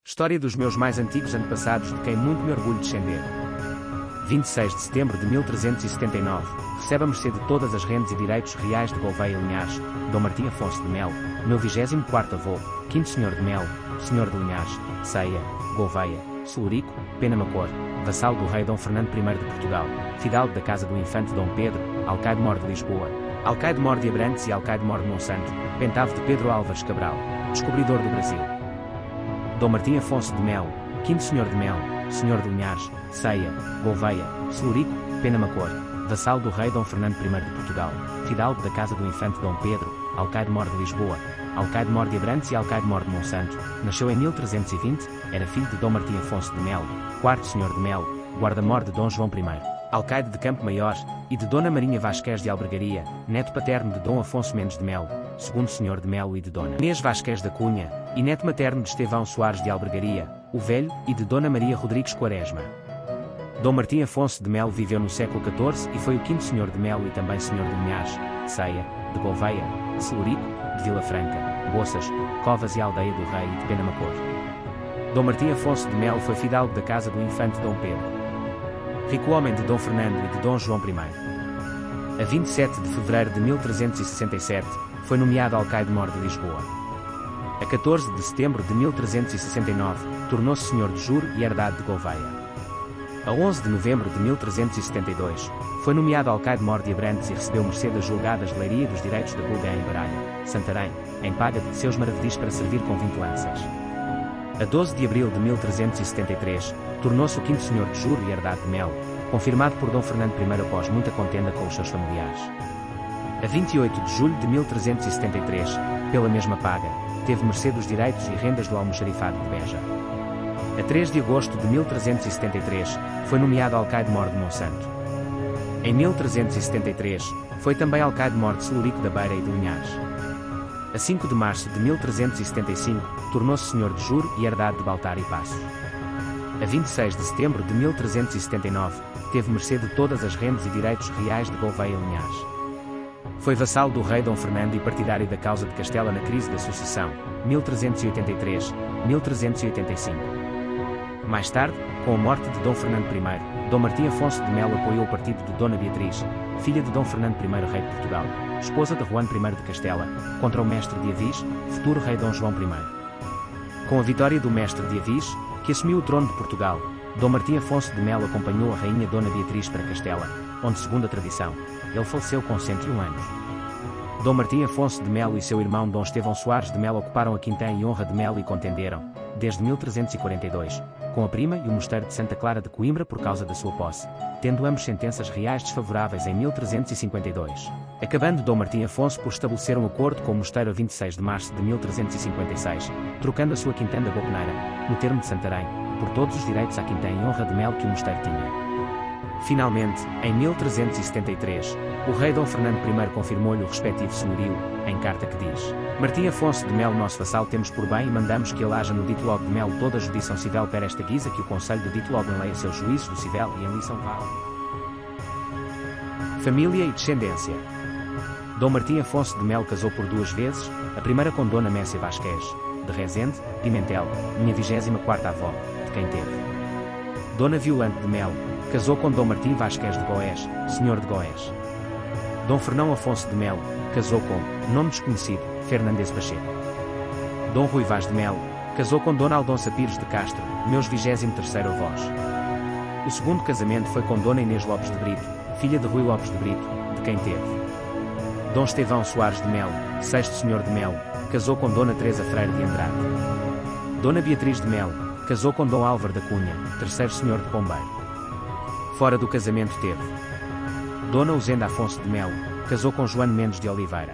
História dos meus mais antigos antepassados de quem muito me orgulho descender. 26 de setembro de 1379, recebe a mercê de todas as rendas e direitos reais de Gouveia e Linhares, Dom Martim Afonso de Melo, meu 24º avô, 5º Senhor de Melo, Senhor de Linhares, Ceia, Gouveia, Celurico, Penamacor, vassalo do rei Dom Fernando I de Portugal, fidalgo da casa do infante Dom Pedro, alcaide-mor de Lisboa, alcaide-mor de Abrantes e alcaide-mor de Monsanto, pentavo de Pedro Álvares Cabral, descobridor do Brasil. Dom Martim Afonso de Melo, 5º Senhor de Melo, Senhor de Linhares, Ceia, Gouveia, Celurico, Penamacor, vassalo do rei Dom Fernando I de Portugal, fidalgo da casa do infante Dom Pedro, alcaide-mor de Lisboa, alcaide-mor de Abrantes e alcaide-mor de Monsanto, nasceu em 1320, era filho de Dom Martim Afonso de Melo, 4º Senhor de Melo, guarda-mor de Dom João I, alcaide de Campo Maior, e de Dona Marinha Vasquez de Albergaria, neto paterno de Dom Afonso Mendes de Melo, 2º Senhor de Melo e de Dona Inês Vasquez da Cunha, e neto materno de Estevão Soares de Albergaria, o Velho, e de Dona Maria Rodrigues Quaresma. Dom Martim Afonso de Melo viveu no século XIV e foi o 5º Senhor de Melo e também Senhor de Linhares, de Ceia, de Gouveia, de Celurico, de Vila Franca, Boças, Covas e Aldeia do Rei e de Penamacor. Dom Martim Afonso de Melo foi fidalgo da casa do infante Dom Pedro, rico homem de Dom Fernando e de Dom João I. A 27 de fevereiro de 1367, foi nomeado alcaide-mor de Lisboa. A 14 de setembro de 1369, tornou-se senhor de juro e herdade de Gouveia. A 11 de novembro de 1372, foi nomeado alcaide-mor de Abrantes e recebeu mercê das julgadas de Leiria e dos direitos da Bulga em Baralho, Santarém, em paga de seus maravedis para servir com 20 lanças. A 12 de abril de 1373, tornou-se o 5º Senhor de juro e herdade de Melo, confirmado por Dom Fernando I após muita contenda com os seus familiares. A 28 de julho de 1373, pela mesma paga, teve mercê dos direitos e rendas do almoxarifado de Beja. A 3 de agosto de 1373, foi nomeado alcaide-mor de Monsanto. Em 1373, foi também alcaide-mor de Celurico da Beira e de Linhares. A 5 de março de 1375, tornou-se senhor de juro e herdade de Baltar e Passos. A 26 de setembro de 1379, teve mercê de todas as rendas e direitos reais de Gouveia e Linhares. Foi vassalo do rei Dom Fernando e partidário da causa de Castela na crise da sucessão, 1383-1385. Mais tarde, com a morte de Dom Fernando I, Dom Martim Afonso de Melo apoiou o partido de Dona Beatriz, filha de Dom Fernando I rei de Portugal, esposa de Juan I de Castela, contra o mestre de Avis, futuro rei Dom João I. Com a vitória do mestre de Avis, que assumiu o trono de Portugal, Dom Martim Afonso de Melo acompanhou a rainha Dona Beatriz para Castela, onde, segundo a tradição, ele faleceu com 101 anos. Dom Martim Afonso de Melo e seu irmão Dom Estevão Soares de Melo ocuparam a quinta em honra de Melo e contenderam, desde 1342, com a prima e o mosteiro de Santa Clara de Coimbra por causa da sua posse, tendo ambos sentenças reais desfavoráveis em 1352. Acabando Dom Martim Afonso por estabelecer um acordo com o mosteiro a 26 de março de 1356, trocando a sua quintanda Gopeneira, no termo de Santarém, por todos os direitos à quinta em honra de Melo que o mosteiro tinha. Finalmente, em 1373, o rei Dom Fernando I confirmou-lhe o respectivo senhorio, em carta que diz: Martim Afonso de Melo nosso vassalo temos por bem e mandamos que ele haja no dito logo de Melo toda a judição civil per esta guisa que o conselho do dito logo enleia seus juízos do civil e em lição vale. Família e descendência. Dom Martim Afonso de Melo casou por 2 vezes, a primeira com Dona Mécia Vasquez, de Rezende, Pimentel, minha 24ª avó, de quem teve. Dona Violante de Melo, casou com Dom Martim Vasquez de Goés, senhor de Goés. Dom Fernão Afonso de Melo, casou com, nome desconhecido, Fernandes Pacheco. Dom Rui Vaz de Melo, casou com Dona Aldonça Pires de Castro, meus 23º avós. O segundo casamento foi com Dona Inês Lopes de Brito, filha de Rui Lopes de Brito, de quem teve. Dom Estevão Soares de Melo, 6º Senhor de Melo, casou com Dona Teresa Freire de Andrade. Dona Beatriz de Melo, casou com Dom Álvaro da Cunha, 3º Senhor de Pombeiro. Fora do casamento teve. Dona Uzenda Afonso de Melo, casou com João Mendes de Oliveira.